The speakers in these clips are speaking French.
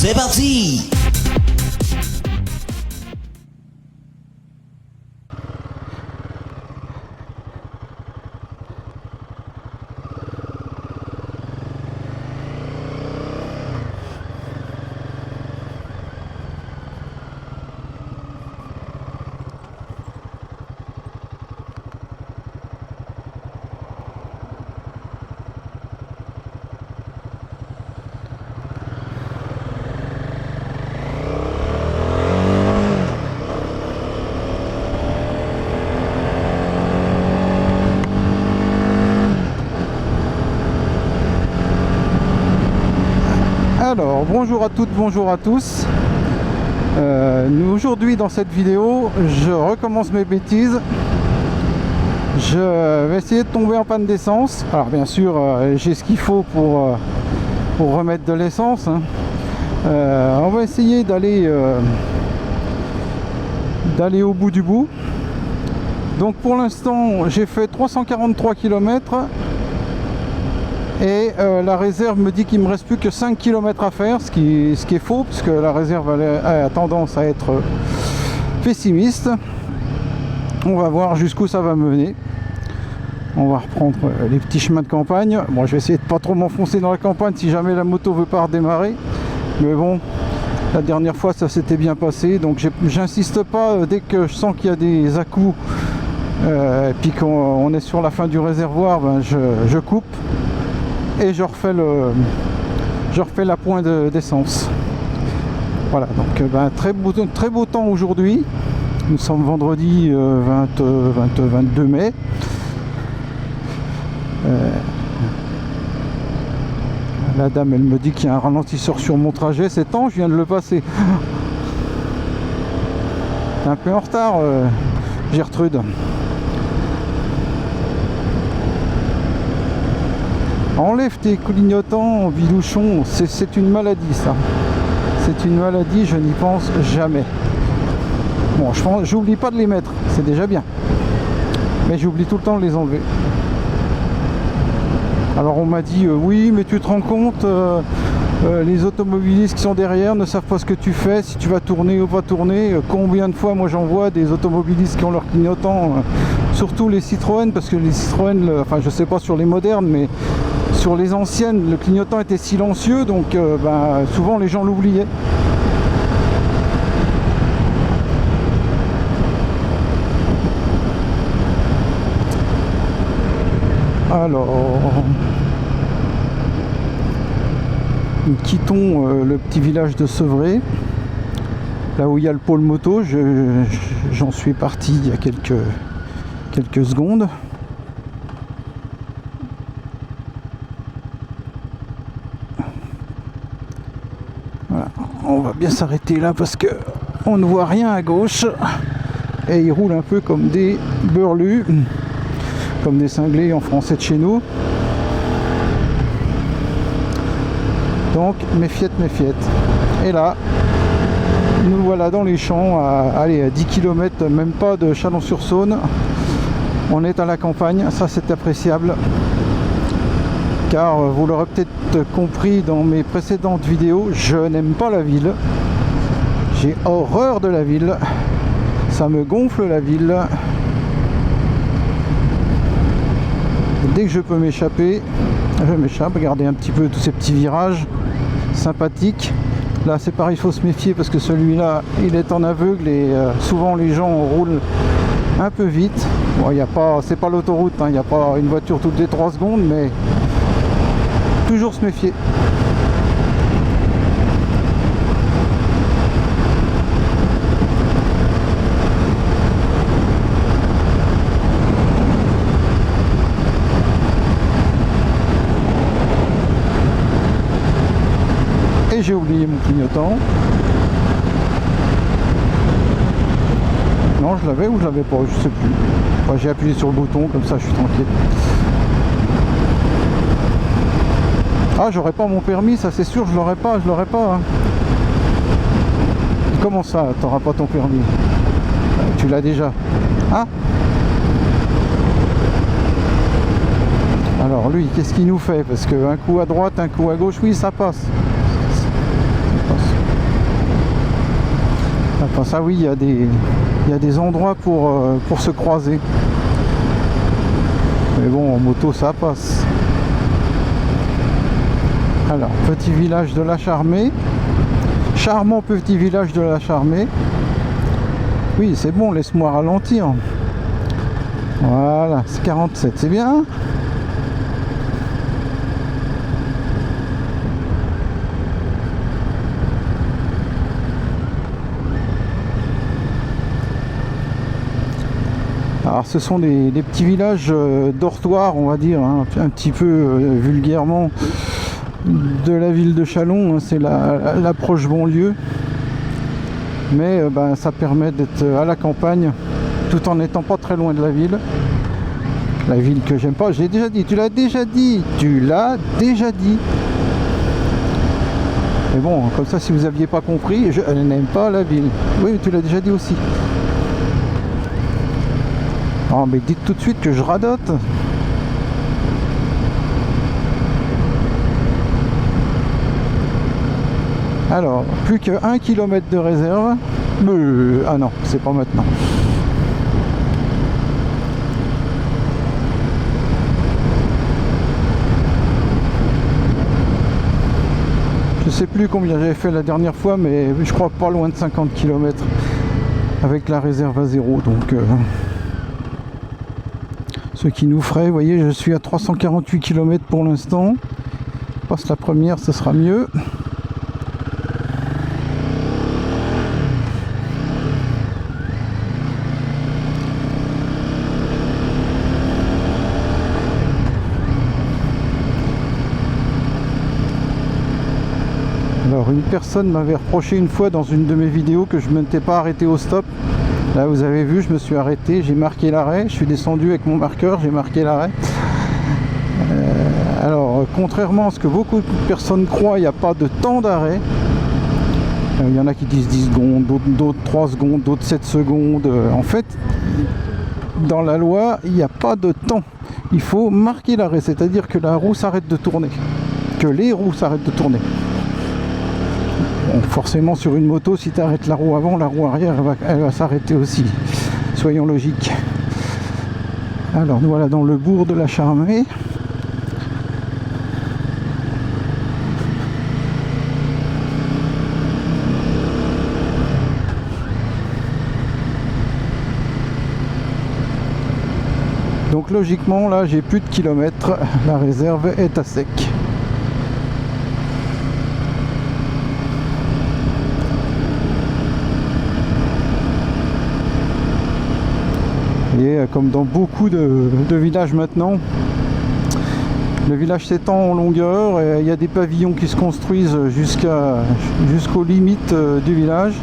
c'est parti! Alors, bonjour à toutes, bonjour à tous. Aujourd'hui dans cette vidéo, je recommence mes bêtises. Je vais essayer de tomber en panne d'essence. Alors bien sûr, j'ai ce qu'il faut pour remettre de l'essence. On va essayer d'aller au bout du bout. Donc pour l'instant, j'ai fait 343 km. Et la réserve me dit qu'il ne me reste plus que 5 km à faire, ce qui est faux, puisque la réserve a tendance à être pessimiste. On va voir jusqu'où ça va mener. On va reprendre les petits chemins de campagne. Bon, je vais essayer de pas trop m'enfoncer dans la campagne si jamais la moto veut pas redémarrer. Mais bon, la dernière fois ça s'était bien passé, donc j'insiste pas. Dès que je sens qu'il y a des à-coups, et puis qu'on est sur la fin du réservoir, ben je coupe. Et je refais la pointe d'essence. Voilà, donc très beau temps aujourd'hui. Nous sommes vendredi 22 mai. La dame, elle me dit qu'il y a un ralentisseur sur mon trajet. C'est temps, je viens de le passer. T'es un peu en retard, Gertrude. Enlève tes clignotants, Bilouchon, c'est une maladie ça. C'est une maladie, je n'y pense jamais. Bon, j'oublie pas de les mettre, c'est déjà bien. Mais j'oublie tout le temps de les enlever. Alors on m'a dit, oui, mais tu te rends compte, les automobilistes qui sont derrière ne savent pas ce que tu fais, si tu vas tourner ou pas tourner. Combien de fois moi j'en vois des automobilistes qui ont leurs clignotants, surtout les Citroën, parce que les Citroën, enfin je sais pas sur les modernes, mais sur les anciennes, le clignotant était silencieux, donc souvent les gens l'oubliaient. Alors, nous quittons le petit village de Sevré, là où il y a le pôle moto. J'en suis parti il y a quelques secondes. On va bien s'arrêter là parce que on ne voit rien à gauche et ils roulent un peu comme des burlus, comme des cinglés en français de chez nous. Donc méfiette. Et là, nous voilà dans les champs à 10 km, même pas de Chalon-sur-Saône. On est à la campagne, ça c'est appréciable. Car vous l'aurez peut-être compris dans mes précédentes vidéos, je n'aime pas la ville. J'ai horreur de la ville. Ça me gonfle la ville. Dès que je peux m'échapper, je m'échappe. Regardez un petit peu tous ces petits virages sympathiques. Là c'est pareil, il faut se méfier parce que celui-là il est en aveugle et souvent les gens roulent un peu vite. Bon, c'est pas l'autoroute, il n'y a pas une voiture toutes les 3 secondes, mais toujours se méfier. Et j'ai oublié mon clignotant. Non, je l'avais ou je l'avais pas, je sais plus. Enfin, j'ai appuyé sur le bouton, comme ça je suis tranquille. Ah, j'aurais pas mon permis, ça c'est sûr, je l'aurais pas. Hein. Comment ça, t'auras pas ton permis? Tu l'as déjà. Ah. Alors lui, qu'est-ce qu'il nous fait? Parce qu'un coup à droite, un coup à gauche, oui, ça passe. Ça passe. Enfin, ça oui, il y a des endroits pour se croiser. Mais bon, en moto ça passe. Alors, petit village de la Charmée. Charmant petit village de la Charmée. Oui, c'est bon, laisse-moi ralentir. Voilà, c'est 47, c'est bien. Alors ce sont des petits villages dortoirs, on va dire, hein, un petit peu vulgairement, de la ville de Châlons, hein, c'est l'approche banlieue. Mais ça permet d'être à la campagne, tout en n'étant pas très loin de la ville. La ville que j'aime pas, j'ai déjà dit, tu l'as déjà dit. Mais bon, comme ça, si vous n'aviez pas compris, je n'aime pas la ville. Oui, mais tu l'as déjà dit aussi. Oh, mais dites tout de suite que je radote. Alors, plus que 1 km de réserve. Ah non, c'est pas maintenant. Je sais plus combien j'avais fait la dernière fois, mais je crois pas loin de 50 km avec la réserve à 0. Donc, ce qui nous ferait, vous voyez, je suis à 348 km pour l'instant. Passe la première, ce sera mieux. Alors une personne m'avait reproché une fois dans une de mes vidéos que je ne m'étais pas arrêté au stop. Là vous avez vu, je me suis arrêté, j'ai marqué l'arrêt, je suis descendu avec mon marqueur, j'ai marqué l'arrêt. Alors contrairement à ce que beaucoup de personnes croient, il n'y a pas de temps d'arrêt. Il y en a qui disent 10 secondes, d'autres 3 secondes, d'autres 7 secondes. En fait, dans la loi, il n'y a pas de temps. Il faut marquer l'arrêt, c'est-à-dire que la roue s'arrête de tourner. Que les roues s'arrêtent de tourner. Bon, forcément sur une moto, si tu arrêtes la roue avant, la roue arrière elle va s'arrêter aussi. Soyons logiques. Alors nous voilà dans le bourg de la Charmée. Donc logiquement là j'ai plus de kilomètres, la réserve est à sec. Et comme dans beaucoup de villages maintenant, le village s'étend en longueur et il y a des pavillons qui se construisent jusqu'aux limites du village.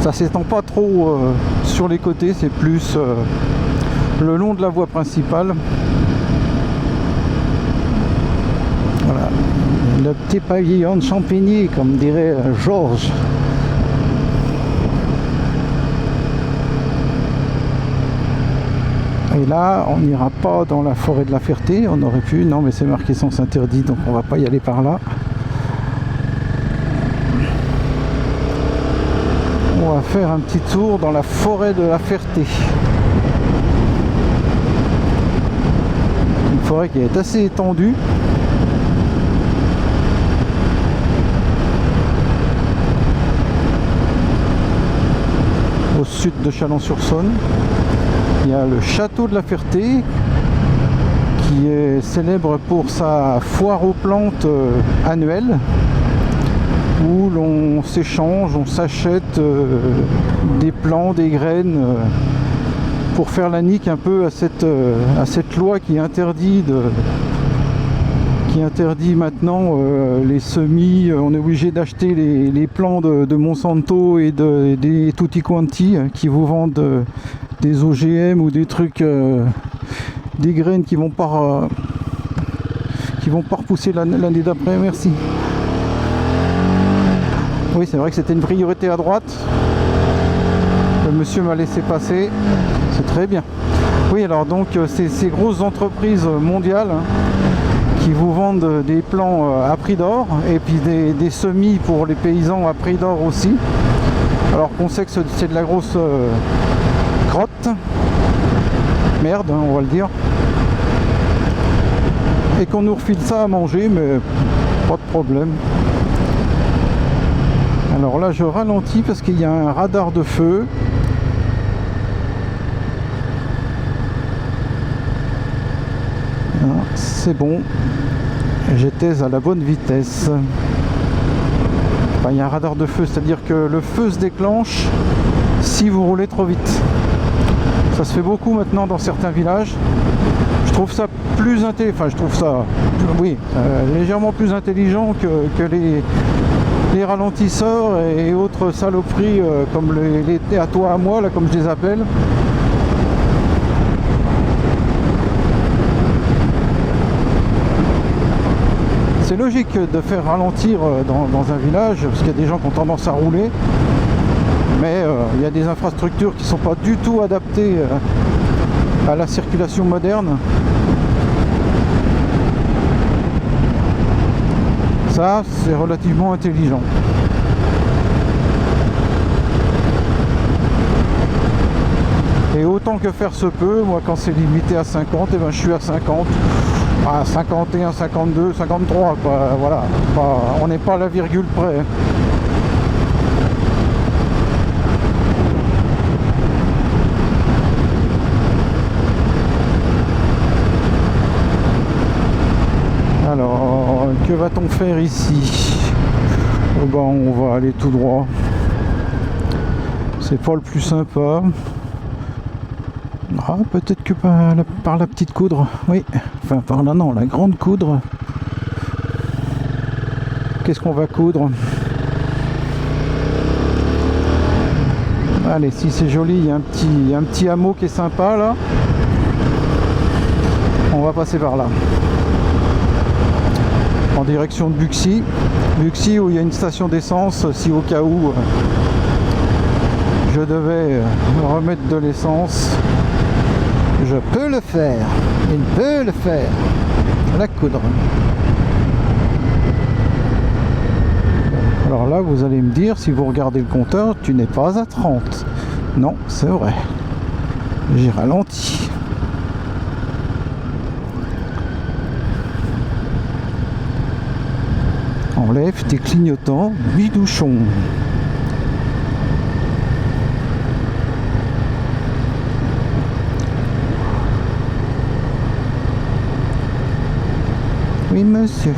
Ça s'étend pas trop sur les côtés, c'est plus le long de la voie principale. Voilà, le petit pavillon de Champigny, comme dirait Georges. Et là, on n'ira pas dans la forêt de la Ferté, on aurait pu, non mais c'est marqué sens interdit, donc on va pas y aller par là. On va faire un petit tour dans la forêt de la Ferté. Une forêt qui est assez étendue. Au sud de Chalon-sur-Saône. Il y a le château de la Ferté qui est célèbre pour sa foire aux plantes annuelle où l'on s'échange, on s'achète des plants, des graines pour faire la nique un peu à cette loi qui interdit maintenant les semis. On est obligé d'acheter les plants de Monsanto et des Tutti Quanti qui vous vendent des OGM ou des trucs, des graines qui vont pas repousser l'année d'après. Merci. Oui, c'est vrai que c'était une priorité à droite. Le monsieur m'a laissé passer. C'est très bien. Oui, alors donc ces grosses entreprises mondiales qui vous vendent des plants à prix d'or et puis des semis pour les paysans à prix d'or aussi. alors qu'on sait que c'est de la grosse crotte, merde, hein, on va le dire, et qu'on nous refile ça à manger, mais pas de problème. Alors là je ralentis parce qu'il y a un radar de feu. C'est bon, j'étais à la bonne vitesse. Enfin, il y a un radar de feu, c'est-à-dire que le feu se déclenche si vous roulez trop vite. Ça se fait beaucoup maintenant dans certains villages. Je trouve ça plus intelligent, enfin je trouve ça, oui, légèrement plus intelligent que les ralentisseurs et autres saloperies comme les à toi à moi, là, comme je les appelle. C'est logique de faire ralentir dans un village, parce qu'il y a des gens qui ont tendance à rouler, mais il y a des infrastructures qui ne sont pas du tout adaptées à la circulation moderne. Ça, c'est relativement intelligent. Et autant que faire se peut, moi quand c'est limité à 50, et ben je suis à 50. À 51, 52, 53, quoi. Voilà, on n'est pas à la virgule près. Alors, que va-t-on faire ici? Oh ben, on va aller tout droit. C'est pas le plus sympa. Ah, peut-être que par la petite coudre, oui. Enfin, par là, non, la grande coudre. Qu'est-ce qu'on va coudre? Allez, si c'est joli, il y a un petit hameau qui est sympa, là. On va passer par là. En direction de Buxy. Buxy, où il y a une station d'essence, si au cas où je devais remettre de l'essence. Je peux le faire, il peut le faire, la coudre. Alors là, vous allez me dire, si vous regardez le compteur, tu n'es pas à 30. Non, c'est vrai. J'ai ralenti. Enlève tes clignotants, bidouchon. Oui, monsieur.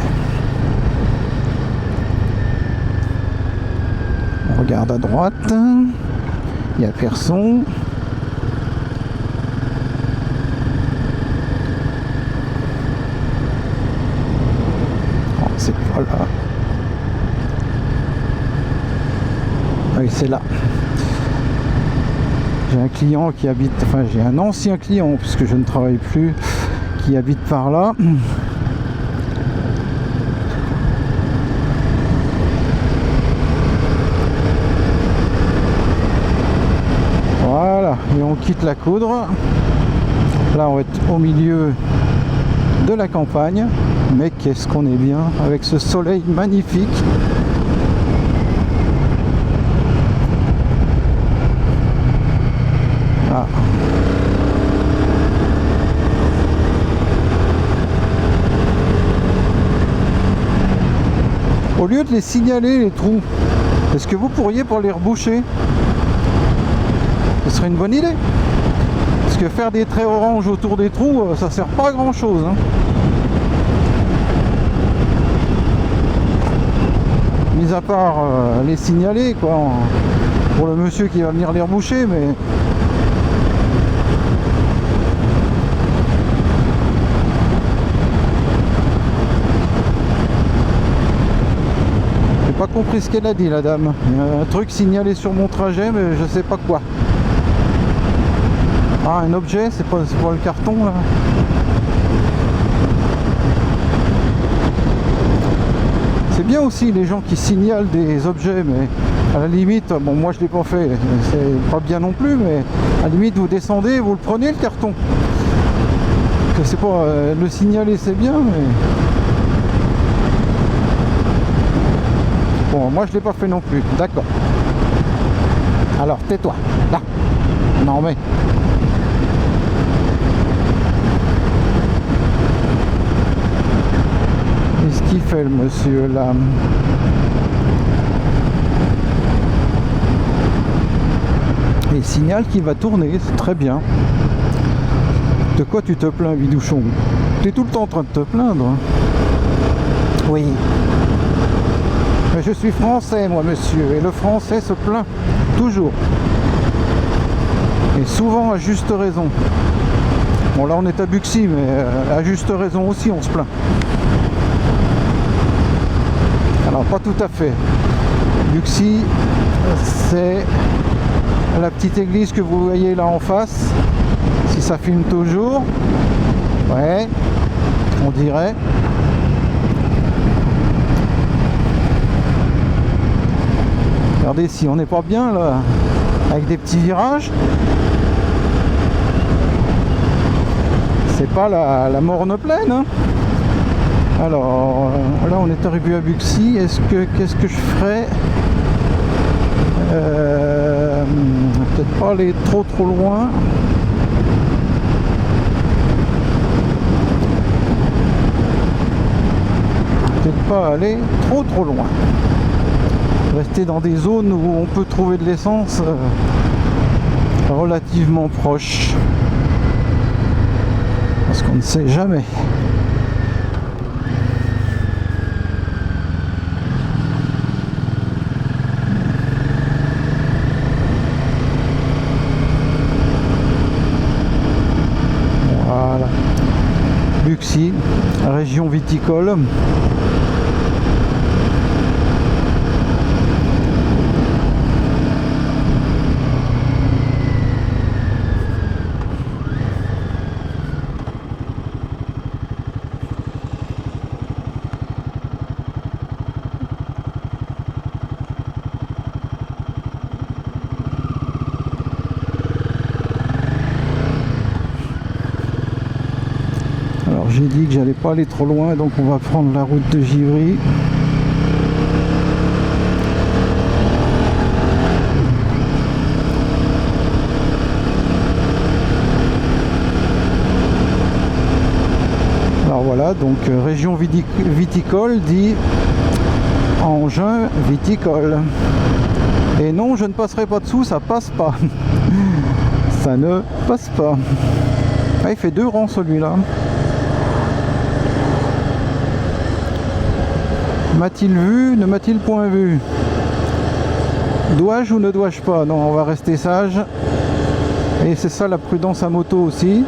On regarde à droite. Il n'y a personne. Oh, c'est pas là. Oui, c'est là. J'ai un client qui habite, enfin j'ai un ancien client puisque je ne travaille plus, qui habite par là. Voilà, et on quitte la coudre. Là on va être au milieu de la campagne, mais qu'est-ce qu'on est bien avec ce soleil magnifique. Ah. Au lieu de les signaler les trous, est-ce que vous pourriez pour les reboucher? Ce serait une bonne idée. Parce que faire des traits orange autour des trous, ça sert pas à grand chose, hein. Mis à part les signaler, quoi, pour le monsieur qui va venir les reboucher, mais j'ai pas compris ce qu'elle a dit, la dame. Il y a un truc signalé sur mon trajet, mais je sais pas quoi. Ah, un objet, c'est pas le carton là. C'est bien aussi les gens qui signalent des objets, mais à la limite, bon moi je l'ai pas fait, c'est pas bien non plus, mais à la limite vous descendez, vous le prenez le carton. C'est pas le signaler, c'est bien, mais bon moi je l'ai pas fait non plus, d'accord. Alors tais-toi. Là. Non mais. Qu'est-ce qu'il fait le monsieur là? Et il signale qu'il va tourner, c'est très bien. De quoi tu te plains, Bidouchon? Tu es tout le temps en train de te plaindre. Oui. Mais je suis français, moi, monsieur. Et le français se plaint. Toujours. Et souvent à juste raison. Bon, là, on est à Buxy, mais à juste raison aussi, on se plaint. Alors, pas tout à fait. Buxy, c'est la petite église que vous voyez là en face. Si ça filme toujours. Ouais, on dirait. Regardez si on n'est pas bien là, avec des petits virages. C'est pas la morne pleine. Hein. Alors là on est arrivé à Buxy. Qu'est-ce que je ferais? Peut-être pas aller trop loin. Peut-être pas aller trop loin. Rester dans des zones où on peut trouver de l'essence relativement proche. Parce qu'on ne sait jamais. Voilà. Buxy, région viticole. Alors j'ai dit que j'allais pas aller trop loin, donc on va prendre la route de Givry. Alors voilà, donc région viticole dit engin viticole. Et non, je ne passerai pas dessous, ça passe pas. Ça ne passe pas. Ah, il fait 2 rangs celui-là. M'a-t-il vu? Ne m'a-t-il point vu? Dois-je ou ne dois-je pas? Non, on va rester sage. Et c'est ça la prudence à moto aussi.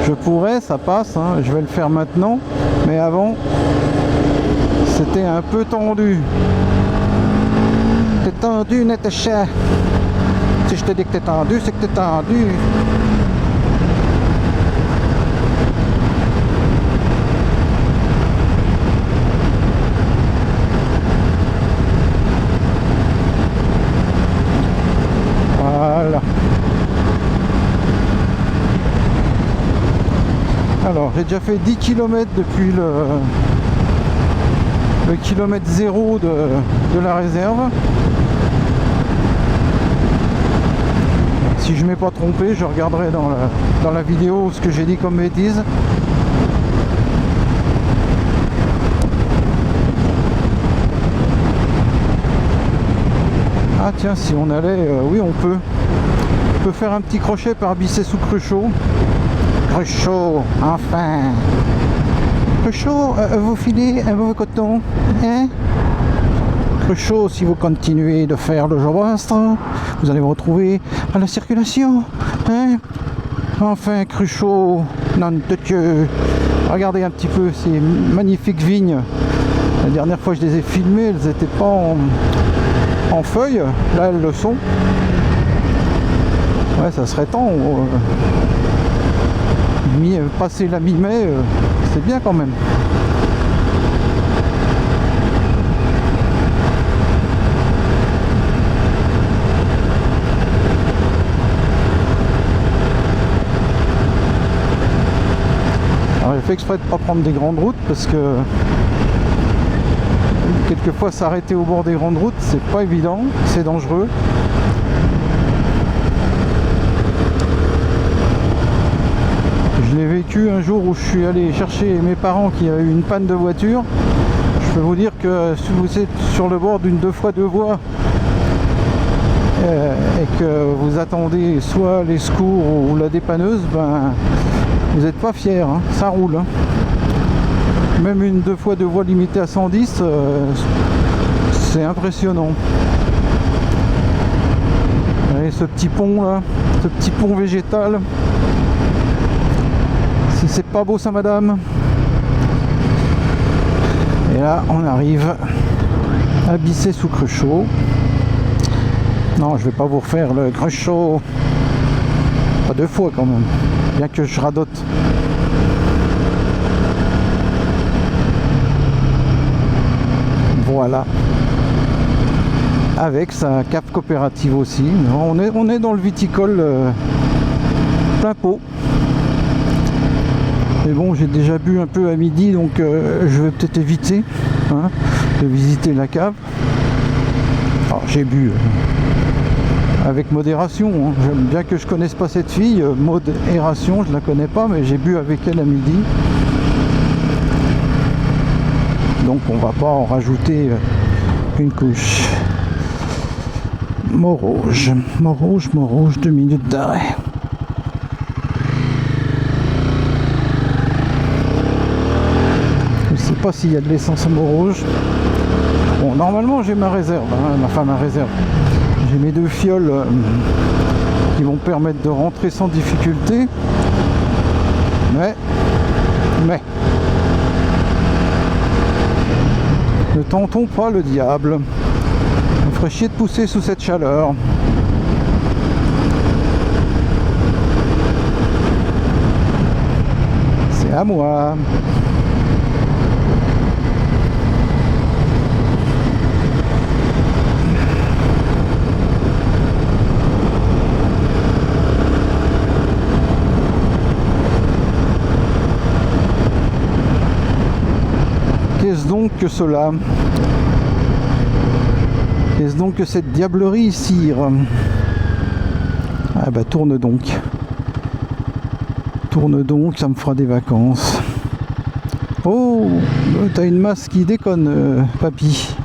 Je pourrais, ça passe, hein. Je vais le faire maintenant. Mais avant, c'était un peu tendu. T'es tendu, Natacha. Si je te dis que t'es tendu, c'est que t'es tendu. Voilà. Alors, j'ai déjà fait 10 km depuis le kilomètre 0 de la réserve. Si je ne m'ai pas trompé, je regarderai dans la vidéo ce que j'ai dit comme bêtise. Ah tiens, si on allait, oui on peut. On peut faire un petit crochet par Bissey sous Cruchot. Cruchot, enfin. Cruchot, vous filez un mauvais coton, hein? Cruchot, si vous continuez de faire le jobastre, vous allez vous retrouver à la circulation, hein? Enfin, Cruchot, nom de Dieu. Regardez un petit peu ces magnifiques vignes. La dernière fois que je les ai filmées, elles n'étaient pas en feuilles. Là, elles le sont. Ouais, ça serait temps. Passer la mi-mai, c'est bien quand même. Alors j'ai fait exprès de ne pas prendre des grandes routes parce que quelquefois s'arrêter au bord des grandes routes c'est pas évident, c'est dangereux. vécu un jour où je suis allé chercher mes parents qui avaient eu une panne de voiture. Je peux vous dire que si vous êtes sur le bord d'une 2x2 voies et que vous attendez soit les secours ou la dépanneuse, ben vous n'êtes pas fiers, hein, ça roule. Hein. Même une 2x2 voies limitée à 110, c'est impressionnant. Et ce petit pont là, ce petit pont végétal, si c'est pas beau ça madame. Et là on arrive à Bissey-sous-Cruchot. Non, je vais pas vous refaire le Cruchot, pas deux fois quand même, bien que je radote. Voilà, avec sa cave coopérative aussi. On est dans le viticole plein pot. Mais bon, j'ai déjà bu un peu à midi, donc je vais peut-être éviter de visiter la cave. Alors, j'ai bu avec modération. Hein. Bien que je connaisse pas cette fille, modération, je la connais pas, mais j'ai bu avec elle à midi. Donc on va pas en rajouter une couche. Montrouge, 2 minutes d'arrêt. Je sais pas s'il y a de l'essence à Montrouge. Bon, normalement j'ai ma réserve, hein, ma réserve. J'ai mes 2 fioles qui vont permettre de rentrer sans difficulté. Mais ne tentons pas le diable. On ferait chier de pousser sous cette chaleur. C'est à moi. Qu'est-ce donc que cela? Qu'est-ce donc que cette diablerie, sire? Ah bah tourne donc. Tourne donc, ça me fera des vacances. Oh, t'as une masse qui déconne, papy.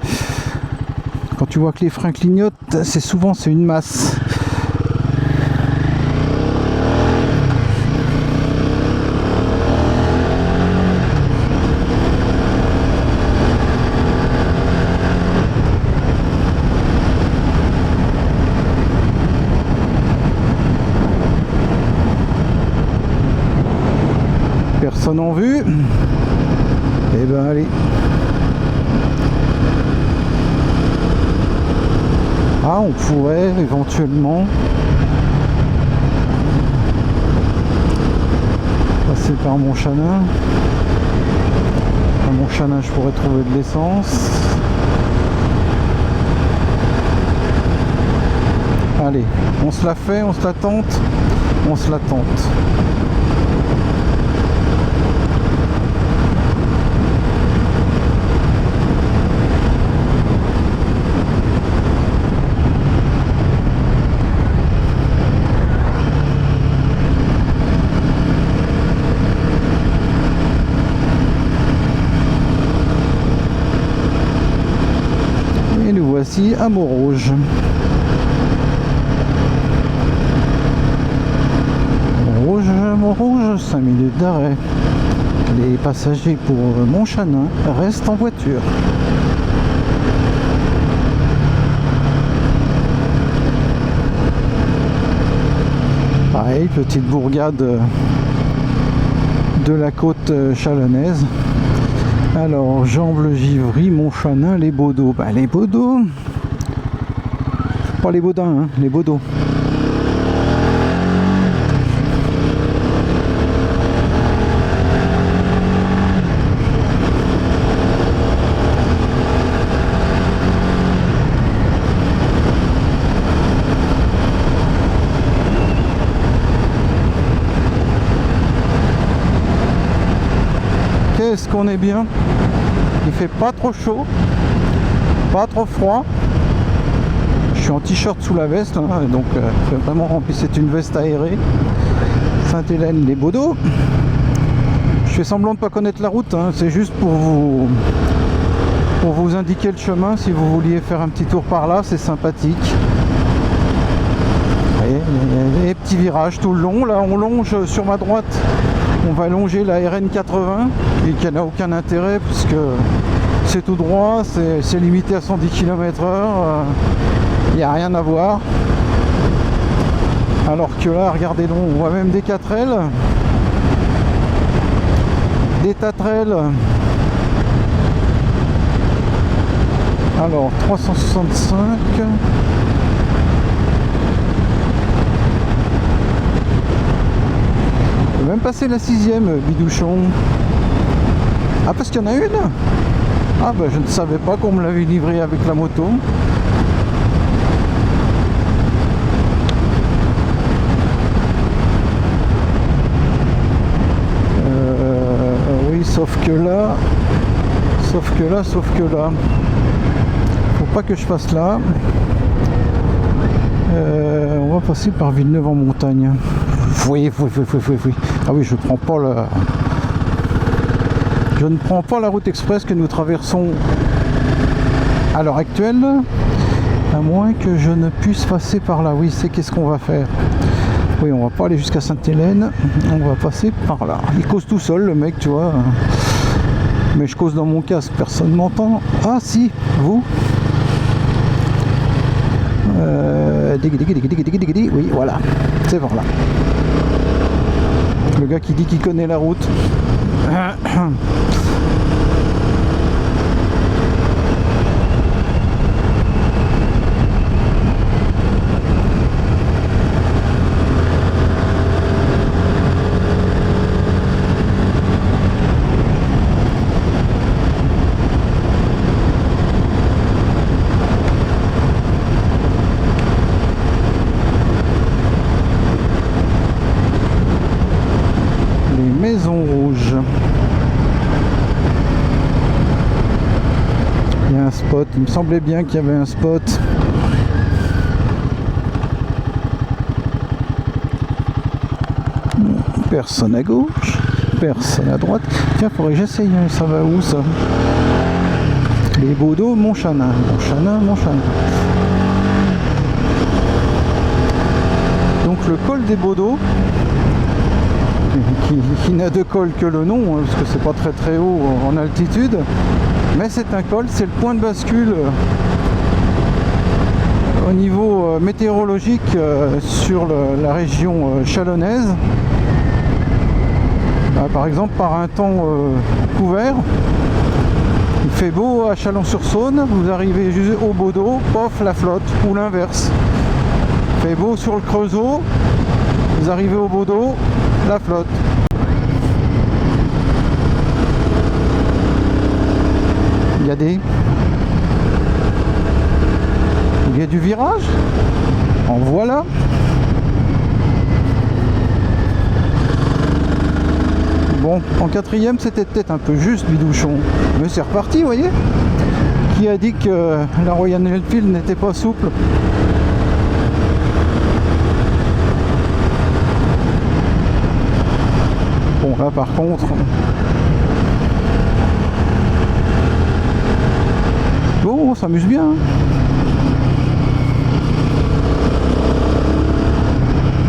Quand tu vois que les freins clignotent, c'est souvent une masse. Personne en vue. Et ben allez. Ah, on pourrait éventuellement passer par Montchanin. À Montchanin, je pourrais trouver de l'essence. Allez, on se la fait, on se la tente, on se la tente. Voici à Montrouge. Montrouge, 5 minutes d'arrêt. Les passagers pour Montchanin restent en voiture. Pareil, petite bourgade de la côte chalonnaise. Alors, Jamble-Givry, Montchanin, les Baudeaux. Bah, les Baudeaux. Pas les Baudins, hein, les Baudeaux. Qu'est-ce qu'on est bien. Il fait pas trop chaud, pas trop froid. Je suis en t-shirt sous la veste, hein, donc vraiment rempli. C'est une veste aérée. Sainte-Hélène, les Baudeaux. fais semblant de pas connaître la route, hein. C'est juste pour vous indiquer le chemin si vous vouliez faire un petit tour par là, c'est sympathique. Et petits virages tout le long. Là on longe sur ma droite, on va longer la RN80 et qui n'a aucun intérêt puisque c'est tout droit, c'est limité à 110 km/h, il n'y a rien à voir. Alors que là, regardez donc, on voit même des 4L, des Tatrel. Alors 365. On peut même passer la 6e, bidouchon. Ah, parce qu'il y en a une. Ah bah je ne savais pas qu'on me l'avait livré avec la moto. Oui, sauf que là, faut pas que je passe là. On va passer par Villeneuve en montagne. Oui. Ah oui, je ne prends pas la route express que nous traversons à l'heure actuelle, à moins que je ne puisse passer par là. Oui, c'est qu'est-ce qu'on va faire. Oui, on va pas aller jusqu'à Sainte-Hélène, on va passer par là. Il cause tout seul, le mec, tu vois. Mais je cause dans mon casque, personne m'entend. Ah si, vous. Oui, voilà, c'est par là. Le gars qui dit qu'il connaît la route. Maison Rouge. Il y a un spot, il me semblait bien qu'il y avait un spot. Personne à gauche, personne à droite. Tiens, faudrait que j'essaye, ça va où ça? Les Baudeaux, Montchanin. Donc le col des Baudeaux, qui n'a de col que le nom, hein, parce que c'est pas très haut en altitude, mais c'est un col, c'est le point de bascule au niveau météorologique sur la région chalonnaise. Par exemple, par un temps couvert, il fait beau à Chalon-sur-Saône, vous arrivez juste au Baudeaux, pof, la flotte, ou l'inverse. Il fait beau sur le Creusot, vous arrivez au Baudeaux, la flotte. Il y a du virage. En voilà. Bon, en 4e c'était peut-être un peu juste, bidouchon. Mais c'est reparti, vous voyez. Qui a dit que la Royal Enfield n'était pas souple? Bon, là par contre... Bon, on s'amuse bien.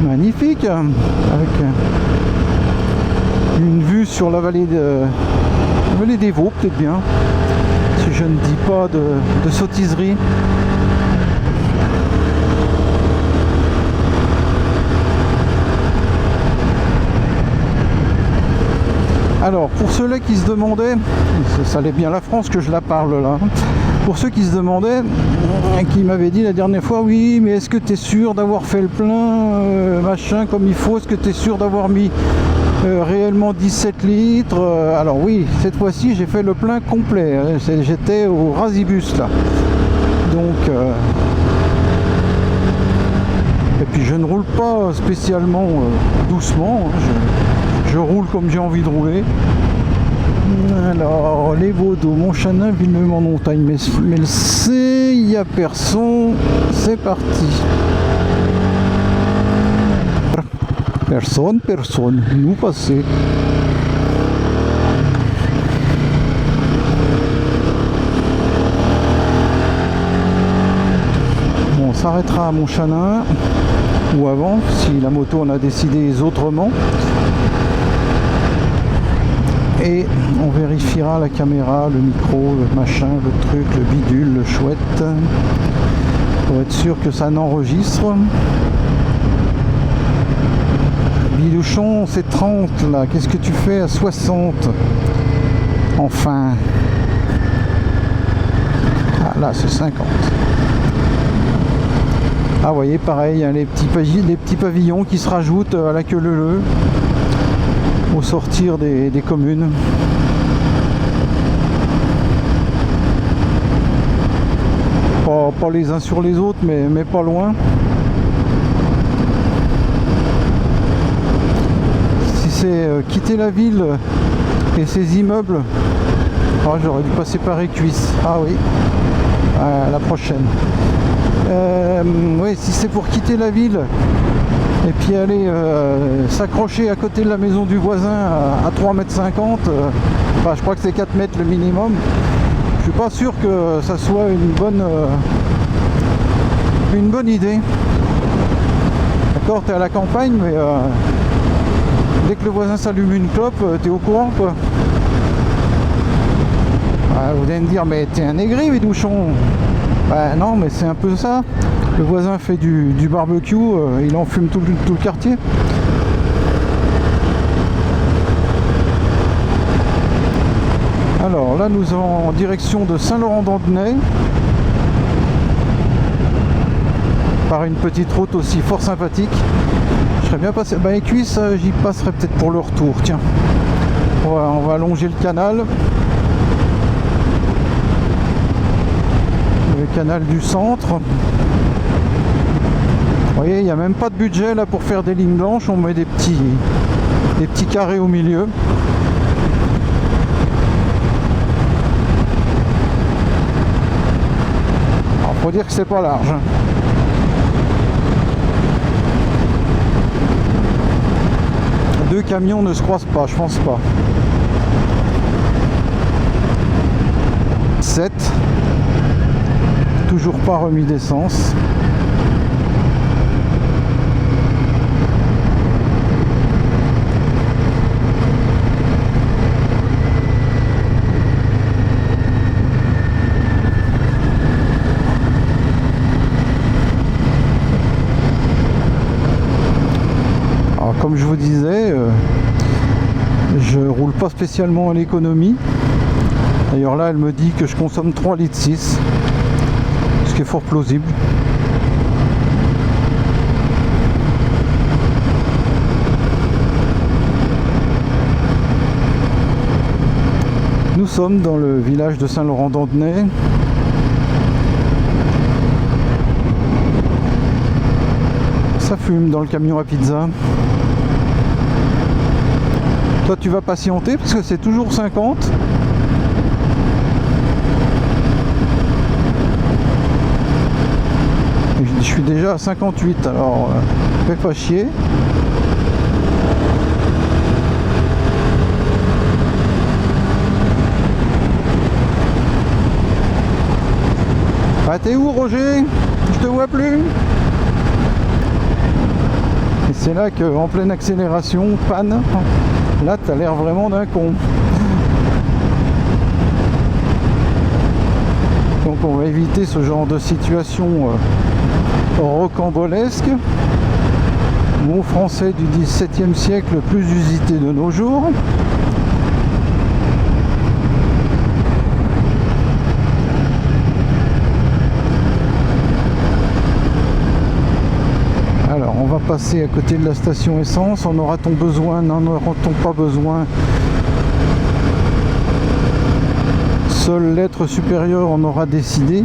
Magnifique. Avec une vue sur la vallée des Vaux, peut-être bien. Si je ne dis pas de sottiserie. Alors, pour ceux-là qui se demandaient, ça allait bien la France que je la parle là, pour ceux qui se demandaient, qui m'avaient dit la dernière fois, oui, mais est-ce que tu es sûr d'avoir fait le plein, machin, comme il faut, est-ce que tu es sûr d'avoir mis réellement 17 litres, alors oui, cette fois-ci j'ai fait le plein complet, j'étais au Rasibus là, donc, et puis je ne roule pas spécialement doucement, hein, je roule comme j'ai envie de rouler. Alors, les Baudeaux, Montchanin, Villeneuve en montagne, mais le C, il n'y a personne, c'est parti. Personne, nous passer. s'arrêtera à Montchanin, ou avant, si la moto en a décidé autrement. Et on vérifiera la caméra, le micro, le machin, le truc, le bidule, le chouette, pour être sûr que ça n'enregistre. Bilouchon, c'est 30 là, qu'est-ce que tu fais à 60? Enfin. Ah là, c'est 50. Ah, vous voyez, pareil, hein, les petits pavillons qui se rajoutent à la queue leu au sortir des communes. Pas les uns sur les autres, mais pas loin. Si c'est quitter la ville et ses immeubles, oh, j'aurais dû passer par Écuisse. Ah oui, à la prochaine. Oui, si c'est pour quitter la ville et puis aller s'accrocher à côté de la maison du voisin à 3,50 m, enfin je crois que c'est 4 mètres le minimum, je suis pas sûr que ça soit une bonne idée. D'accord, t'es à la campagne, mais dès que le voisin s'allume une clope, t'es au courant quoi. Vous allez me dire, mais t'es un aigri, Bilouchon. Non, mais c'est un peu ça. Le voisin fait du barbecue, il en fume tout le quartier. Alors là, nous sommes en direction de Saint-Laurent-d'Andenay, par une petite route aussi fort sympathique. Je serais bien passé. Écuisse, j'y passerai peut-être pour le retour. Tiens, on va allonger le canal. Le canal du centre. Vous voyez, il n'y a même pas de budget là pour faire des lignes blanches, on met des petits carrés au milieu. Alors, faut dire que c'est pas large. Deux camions ne se croisent pas, je pense pas. 7. Toujours pas remis d'essence. Alors comme je vous disais, je roule pas spécialement à l'économie. D'ailleurs là elle me dit que je consomme 3,6 litres, ce qui est fort plausible. Nous sommes dans le village de Saint-Laurent-d'Andenay. Ça fume dans le camion à pizza. Toi tu vas patienter parce que c'est toujours 50. Je suis déjà à 58, alors fais pas chier. Ah, t'es où Roger? Je te vois plus. Et c'est là qu'en pleine accélération, panne, là t'as l'air vraiment d'un con. Donc on va éviter ce genre de situation rocambolesque. Mot français du XVIIe siècle, le plus usité de nos jours. Alors on va passer à côté de la station essence. En aura-t-on besoin? N'en aura-t-on pas besoin? Seul l'être supérieur en aura décidé.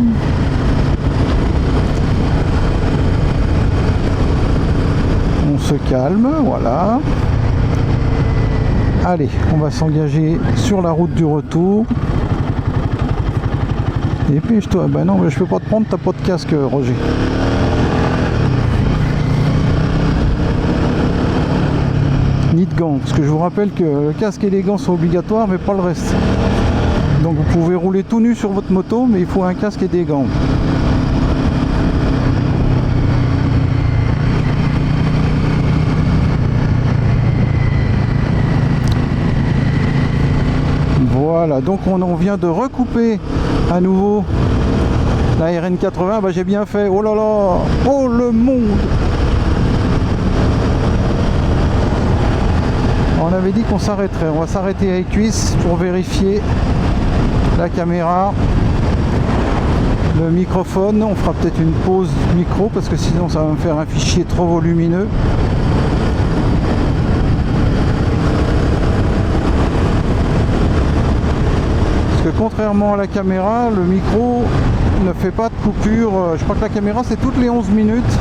On se calme, voilà. Allez, on va s'engager sur la route du retour. Dépêche-toi. Ben non, mais je peux pas te prendre, t'as pas de casque, Roger. Ni de gants, parce que je vous rappelle que le casque et les gants sont obligatoires, mais pas le reste. Donc vous pouvez rouler tout nu sur votre moto, mais il faut un casque et des gants. Voilà, donc on vient de recouper à nouveau la RN80. Bah, j'ai bien fait. Oh là là, oh le monde. On avait dit qu'on s'arrêterait. On va s'arrêter à Écuisse pour vérifier la caméra, le microphone. On fera peut-être une pause micro parce que sinon ça va me faire un fichier trop volumineux. Parce que contrairement à la caméra, le micro ne fait pas de coupure. Je crois que la caméra c'est toutes les 11 minutes.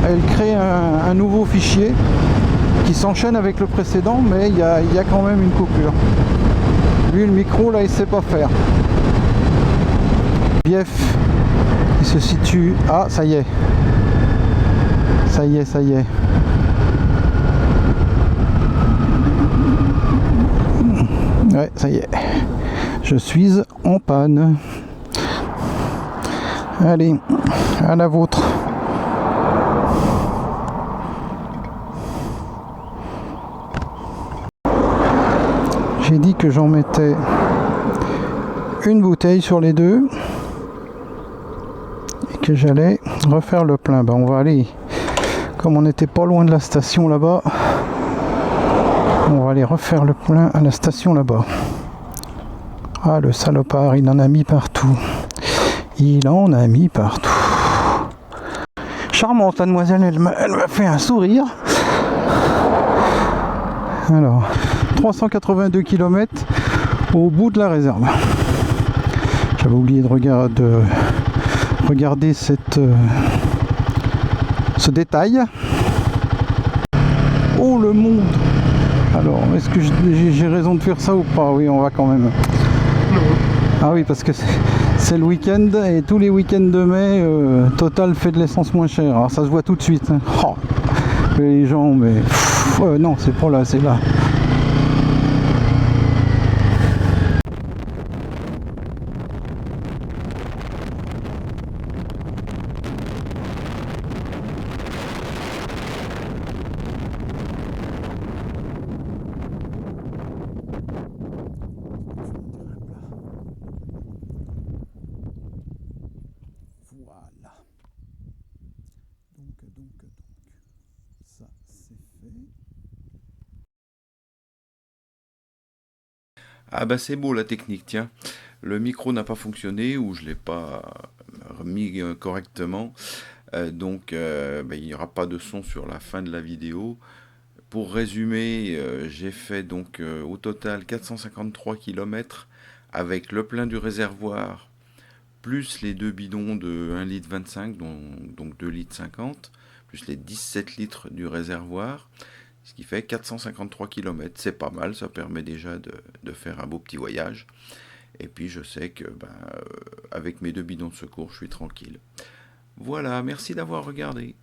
Elle crée un nouveau fichier qui s'enchaîne avec le précédent, mais il y a quand même une coupure. Lui, le micro, là, il sait pas faire. Bief, il se situe... Ah, ça y est. Ça y est, ça y est. Ouais, ça y est. Je suis en panne. Allez, à la vôtre. J'ai dit que j'en mettais une bouteille sur les deux et que j'allais refaire le plein. Ben, on va aller, comme on n'était pas loin de la station là-bas, on va aller refaire le plein à la station là-bas. Ah, le salopard, il en a mis partout. Il en a mis partout. Charmante, la demoiselle, elle m'a fait un sourire. Alors, 382 km au bout de la réserve. J'avais oublié de regarder ce détail. Oh le monde! Alors, est-ce que j'ai raison de faire ça ou pas? Oui, on va quand même. Ah oui, parce que c'est le week-end et tous les week-ends de mai, Total fait de l'essence moins chère. Alors ça se voit tout de suite. Hein. Oh, les gens, mais non, c'est pas là, c'est là. Voilà. Donc, ça c'est fait. Ah bah c'est beau la technique, tiens. Le micro n'a pas fonctionné ou je l'ai pas remis correctement. Donc il n'y aura pas de son sur la fin de la vidéo. Pour résumer, j'ai fait donc au total 453 km avec le plein du réservoir plus les deux bidons de 1 litre 25, donc 2 litres 50, plus les 17 litres du réservoir, ce qui fait 453 km. C'est pas mal, ça permet déjà de faire un beau petit voyage. Et puis je sais que avec mes deux bidons de secours, je suis tranquille. Voilà, merci d'avoir regardé.